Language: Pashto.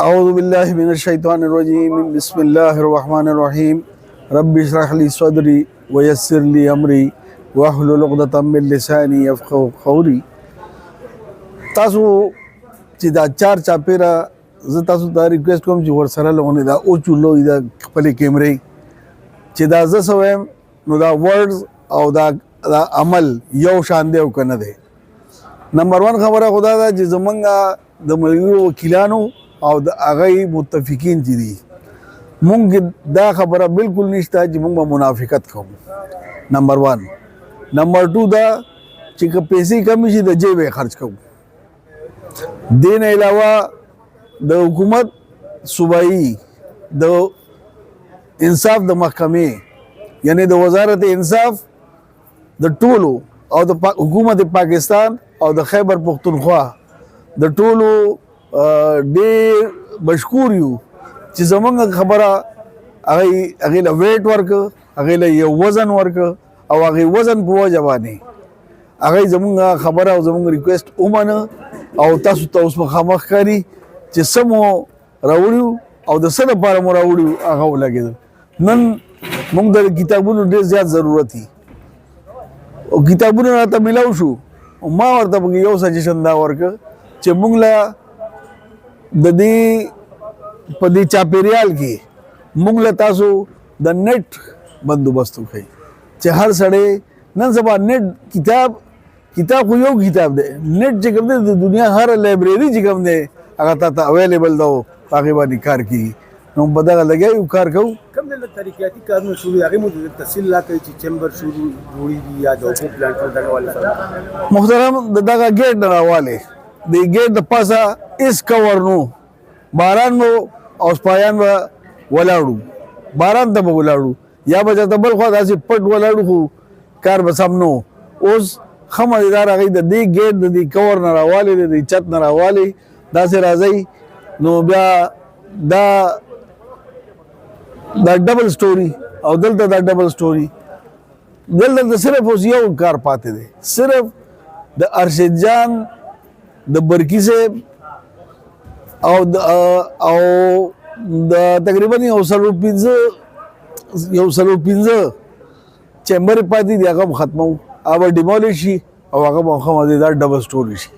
أعوذ بالله من الشيطان الرجيم بسم الله الرحمن الرحيم رب اشرح لي صدري ويسر لي أمري واحلل عقدة من لساني يفقهوا قولي. تاسو چې دا چار چاپیرا زه تاسو ته ریکوست کوم چې ورسره لغونه دا او چولو دا خپل کیمرې چې دا زه سویم نو دا ورډز او دا عمل یو شان دی او کنه دی. نمبر 1 خبره خدا دا چې زمونږه د ملګرو وکیلانو او د هغه متفقین چې دي مونږ دا خبره بالکل نشته چې مونږ منافقت کوو. نمبر 1. نمبر 2 دا چې که پیسې کمی شي د جیبې خرج کوو. دین علاوه د حکومت صوبایي د انصاف د محکمې یعنی د وزارت انصاف د ټولو او د حکومت پاکستان او د خیبر پختونخوا د ټولو ډېر مشکور یو چې زمونږ خبره هغې له ویټ ورکه هغې له یو وزن ورکه او هغې وزن په وجه باندې هغې زمونږ خبره او زمونږ ریکویسټ ومنه او تاسو ته اوس مخامخ ښکاري چې څه مو راوړي او د څه لپاره مو راوړي هغه ولګېدل. نن موږ د کتابونو ډېر زیات ضرورت دي او کتابونه راته میلاو شو ما ورته پکې یو سجیشن دا ورکړه چې موږ له د دې په دې چاپېریال کې موږ له تاسو د نیټ بندوبست وکړئ چې هر سړی نن سبا نیټ کتاب خو یو کتاب دی. نیټ چې کوم دی د دنیا هر لایبرري چې کوم دی هغه تا ته اویلیبل ده او هغې باندې کار کېږي. نو په دغه لګیا یو کار کوو. کوم ډول ترقیاتي کارونه شروع دي هغې مو تفصیل راکړئ چې چیمبر شروع جوړېږي یا د اوبو پلانټ دغه والي سره محترم د دغه ګیټ نه راوالی د ګیټ د پاسه هېڅ کور نو باران مو او سپایان به ولاړو باران ته به ولاړو یا به چېرته بل خوا داسې پټ ولاړو خو کار به سم نو. اوس ښه مزېدار هغوی د دې ګیټ د دې کور نه راوالی د دې چت نه راوالی داسې راځئ نو بیا دا ډبل سټوري او دلته دا ډبل سټوري دلته صرف اوس یو کار پاتې دی صرف د ارشد جان د برکي صاحب او د تقریبا یو سلو پنځه چیمبرې پاتې دي هغه ختمو هغه ډیمولیش شي او هغه به ښه مزېدار ډبل سټوري شي.